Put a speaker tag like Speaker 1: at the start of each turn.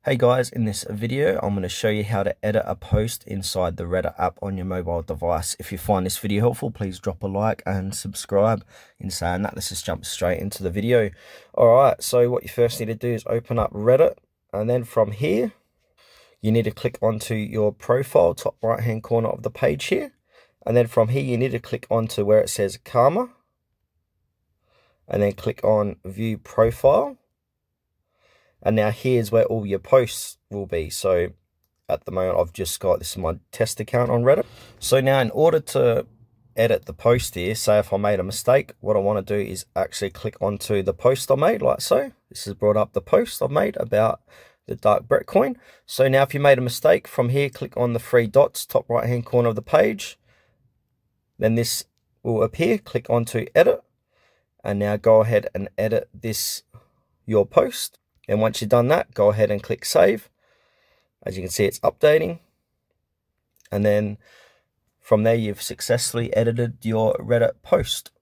Speaker 1: Hey guys, in this video, I'm going to show you how to edit a post inside the Reddit app on your mobile device. If you find this video helpful, please drop a like and subscribe. In saying that, let's just jump straight into the video. Alright, so what you first need to do is open up Reddit, and then from here, you need to click onto your profile, top right hand corner of the page here. And then from here, you need to click onto where it says Karma, and then click on View Profile. And now here's where all your posts will be. So at the moment, I've just got, this is my test account on Reddit. So now in order to edit the post here, say if I made a mistake, what I want to do is actually click onto the post I made like so. This has brought up the post I've made about the Dark Brett coin. So now if you made a mistake, from here, click on the three dots, top right hand corner of the page. Then this will appear, click onto edit. And now go ahead and edit this, your post. And once you've done that, go ahead and click save. As you can see, it's updating. And then from there, you've successfully edited your Reddit post.